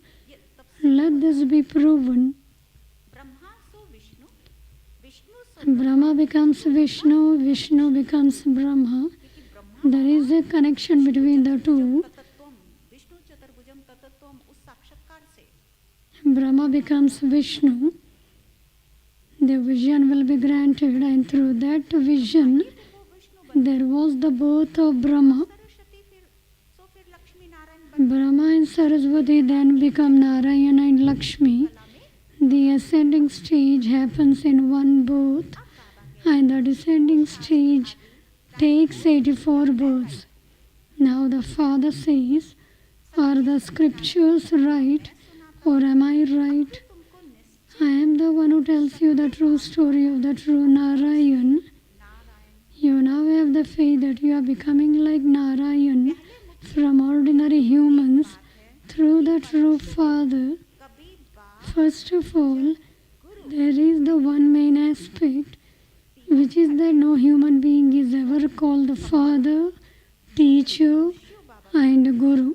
Let this be proven. Brahma becomes Vishnu, Vishnu becomes Brahma. There is a connection between the two. Brahma becomes Vishnu. The vision will be granted, and through that vision, there was the birth of Brahma. Brahma and Saraswati then become Narayana and Lakshmi. The ascending stage happens in one birth, and the descending stage takes 84 births. Now the Father says, are the scriptures right, or am I right? I am the one who tells you the true story of the true Narayan. You now have the faith that you are becoming like Narayan from ordinary humans through the true Father. First of all, there is the one main aspect, which is that no human being is ever called the Father, Teacher, and Guru.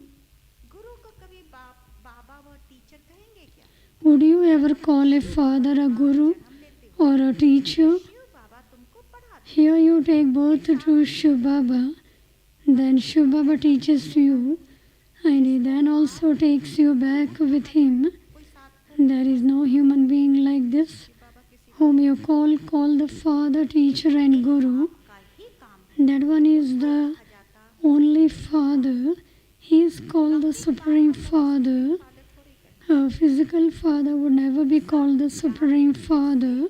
Would you ever call a father a guru or a teacher? Here you take birth to Shiv Baba, then Shiv Baba teaches you, and he then also takes you back with him. There is no human being like this, whom you call the father, teacher, and guru. That one is the only Father. He is called the Supreme Father. A physical father would never be called the Supreme Father.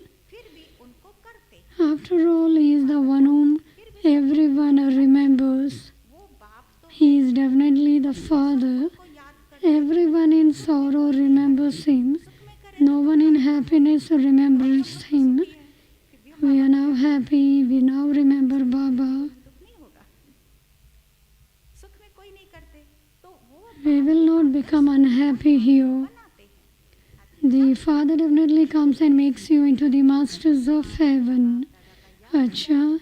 After all, he is the one whom everyone remembers. He is definitely the Father. Everyone in sorrow remembers him. No one in happiness remembers him. We are now happy. We now remember Baba. We will not become unhappy here. The Father definitely comes and makes you into the masters of heaven. Acha,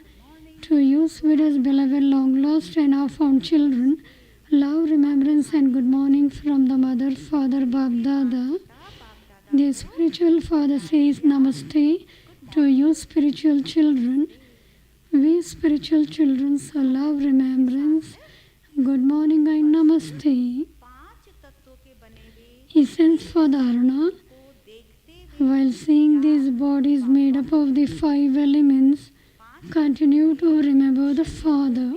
to you sweetest beloved, long lost and now found children, love, remembrance and good morning from the Mother, Father, Bab, Dada. The spiritual Father says Namaste to you spiritual children. We spiritual children, so love, remembrance, good morning and Namaste. Essence for dharana. While seeing these bodies made up of the 5 elements, continue to remember the Father.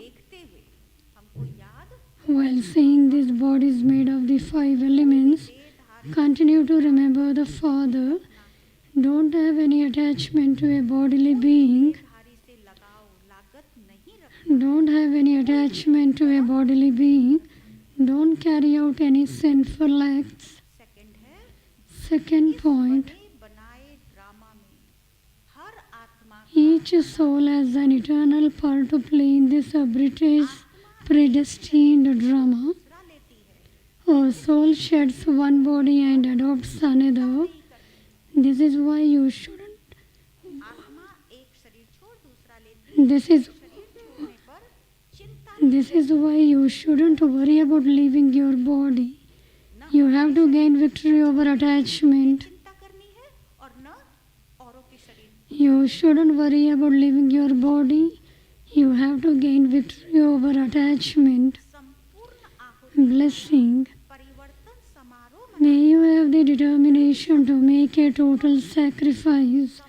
While seeing these bodies made of the 5 elements, continue to remember the Father. Don't have any attachment to a bodily being. Don't have any attachment to a bodily being. Don't carry out any sinful acts. Second point, each soul has an eternal part to play in this British predestined drama. A soul sheds one body and adopts another. This is why you shouldn't. This is why you shouldn't worry about leaving your body. You have to gain victory over attachment. You shouldn't worry about leaving your body. You have to gain victory over attachment. Blessing. May you have the determination to make a total sacrifice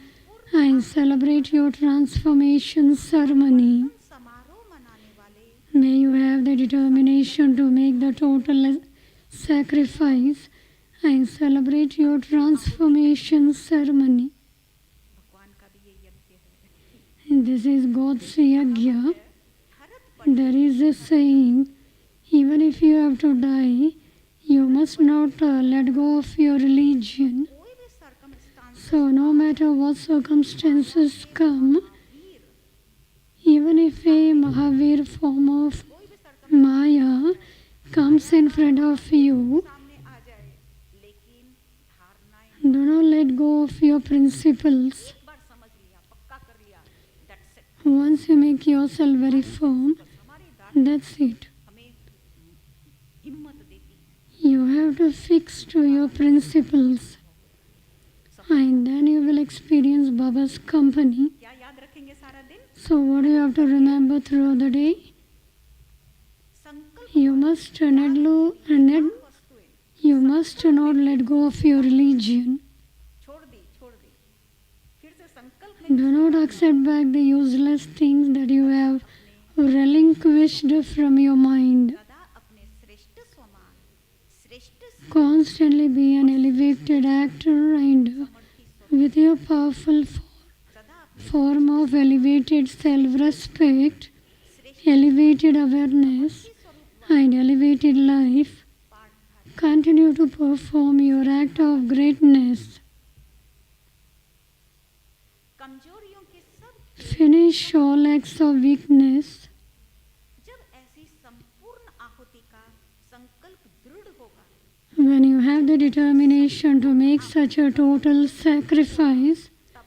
and celebrate your transformation ceremony. समारोह मनाने वाले May you have the determination to make the total sacrifice and celebrate your transformation ceremony. भगवान का भी ये यज्ञ है। This is God's yajna. हरत पर There is a saying, even if you have to die, you must not let go of your religion. कोई भी circumstance So no matter what circumstances come, even if a Mahavir form of कोई भी circumstance Maya comes in front of you, सामने आ जाए, लेकिन धारणाएं do not let go of your principles. एक बार समझ लिया, पक्का कर लिया, that's it। Once you make yourself very firm, बस हमारी धारणा that's it. हमें हिम्मत देती है। You have to fix to your principles, and then you will experience Baba's company. क्या याद रखेंगे सारा दिन? So what do you have to remember throughout the day? संकल्प You must वस्तुएं you must not let go of your religion. छोड़ दी। फिर से संकल्प में Do not accept back the useless things that you have relinquished from your mind. सदा अपने श्रेष्ठ स्वमान, श्रेष्ठ Constantly be an elevated actor and with your powerful सदा form of elevated self-respect, elevated awareness, and elevated life, continue to perform your act of greatness. कमजोरियों के सब Finish all acts of weakness. जब ऐसी संपूर्ण आहुति का संकल्प दृढ़ होगा, When you have the determination to make such a total sacrifice, तब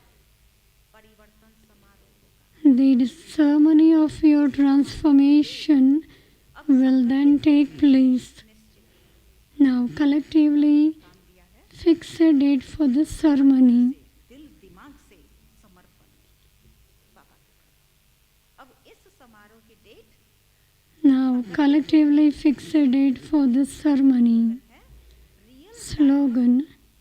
परिवर्तन समारोह होगा। the ceremony of your transformation will then take place. Now, collectively, काम दिया है, fix a date for the ceremony. दिल दिमाग से समर्पण बाबा। अब इस समारोह की date Now, collectively fix a date for the ceremony. है रियल Slogan: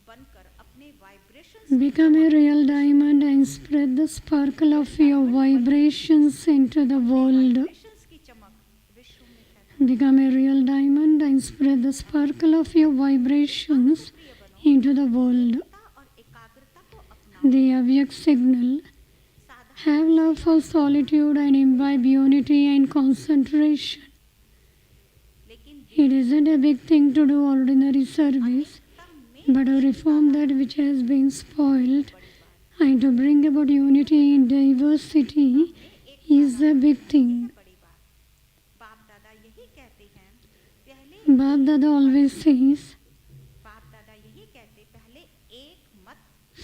बनकर अपने vibrations Become a real diamond and spread the sparkle of your vibrations into the world. Vibrations की चमक विश्व में फैला। Become a real diamond and spread the sparkle of your vibrations into the world. और एकाग्रता को अपना The Avyak signal: साधा have love for solitude and imbibe unity and concentration. लेकिन It isn't a big thing to do ordinary service, तब में but to reform that which has been spoiled and to bring about unity in diversity is a big thing. बड़ी बात। बाप दादा यही कहते हैं, पहले Bab Dada always says, बाप दादा यही कहते, पहले एक मत,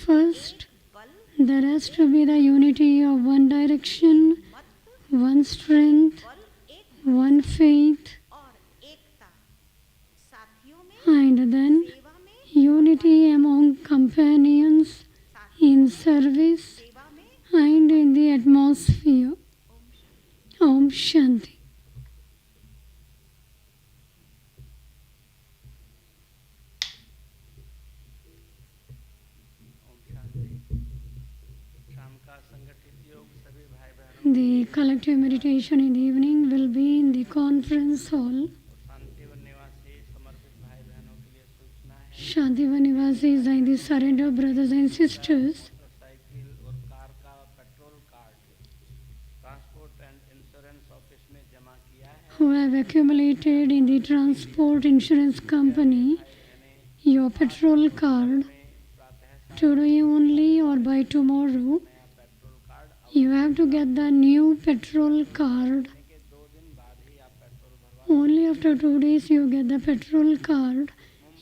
first बल, there has to be the unity of one direction, मत, one strength, बल, एक one faith, और एकता साथियों में, and then सेवा में, unity among companions in service सेवा में। and in the atmosphere. Om Shanti. शाम का संगठित योग सभी भाई बहनों The collective meditation in the evening will be in the conference hall. Shantivan निवासी समर्पित भाई बहनों के लिए सूचना है। Shantivan Nivasis and the surrender brothers and sisters. Motorcycle और कार का petrol card transport and insurance office में जमा किया है। Who have accumulated in the transport insurance company your petrol card today only or by tomorrow, petrol card you have to get the new petrol card. के 2 दिन बाद ही आप petrol भरवा Only after 2 days you get the petrol card.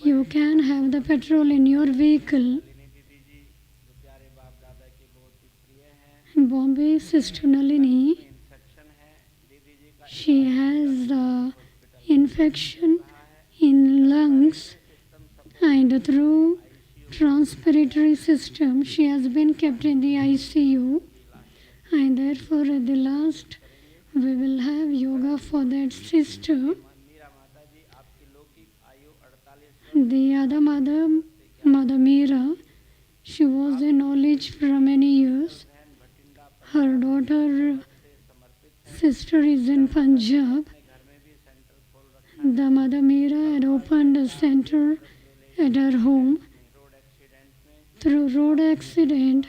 You can have the petrol in your vehicle. लेनी दीदी जी जो प्यारे बाप दादा के बहुत ही प्रिय हैं। Bombay Sister Nalini, इन्फेक्शन है दीदी जी का she has infection in lungs and through transpiratory system she has been kept in the ICU, and therefore at the last we will have yoga for that sister. Meera माता जी आपकी लौकिक आयु 48 The other mother, Mother Meera, She was a knowledge for many years. Her daughter, sister is in Punjab. The mother Meera had opened a center at her home. Through road accident,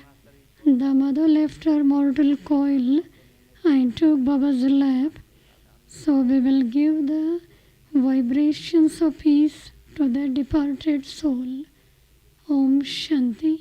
the mother left her mortal coil and took Baba's lap. So we will give the vibrations of peace to the departed soul. Om Shanti.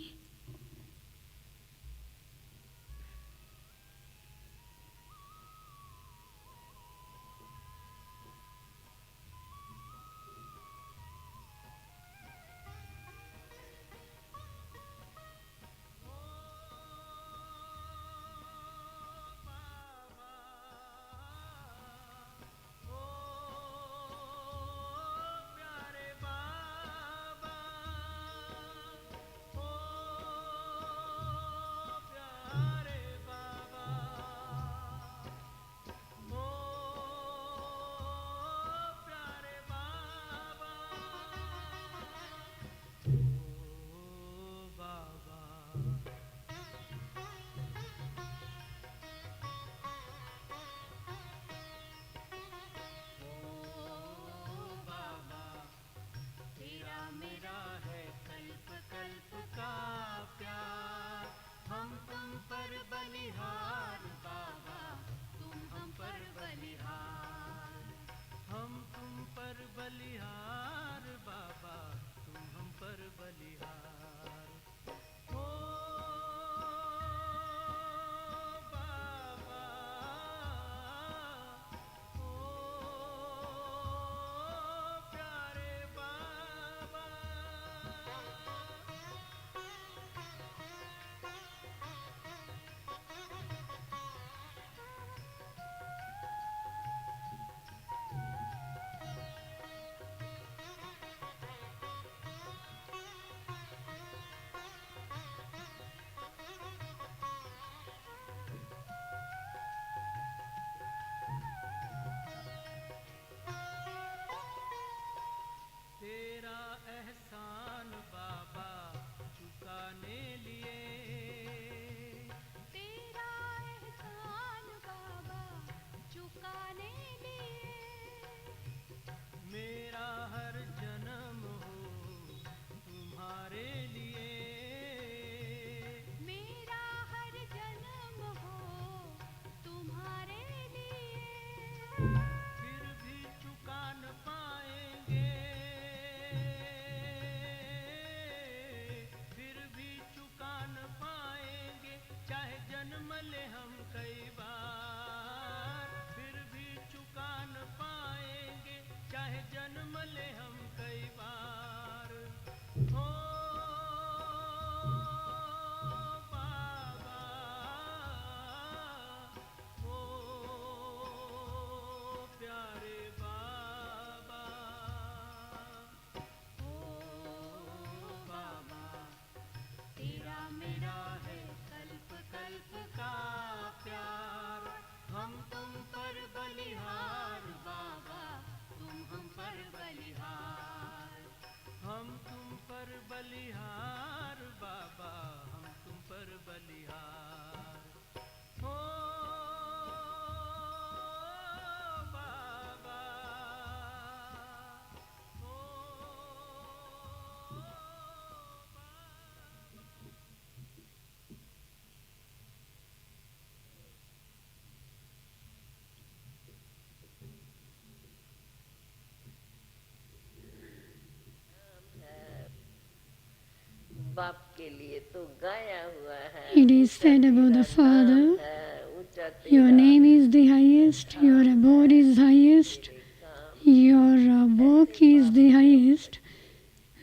बाप के लिए तो गाया हुआ है. It is said about the Father, your name is the highest, your abode is highest, your work is the highest.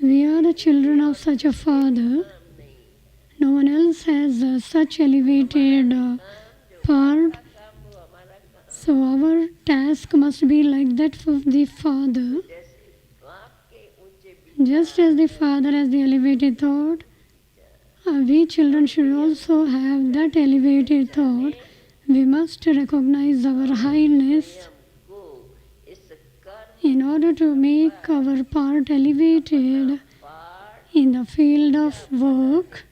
We are the children of such a Father. No one else has such elevated part. So our task must be like that for the Father. Just as the Father has the elevated thought, we children should also have that elevated thought. We must recognize our highness in order to make our part elevated in the field of work.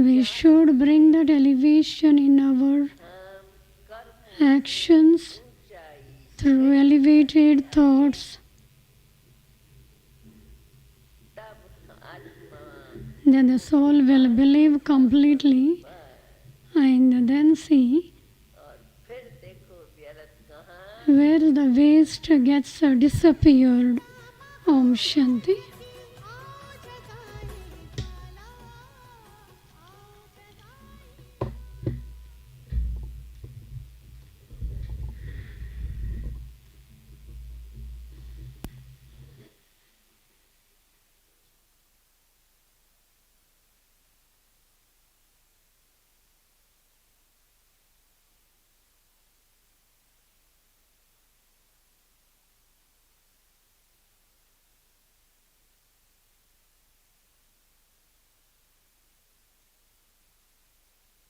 We should bring that elevation in our हम कर्मों actions ऊंचाई through elevated thoughts. तब आत्मा Then the soul will believe completely and then see और फिर देखो व्यर्थ कहाँ where the waste gets disappeared. Om Shanti.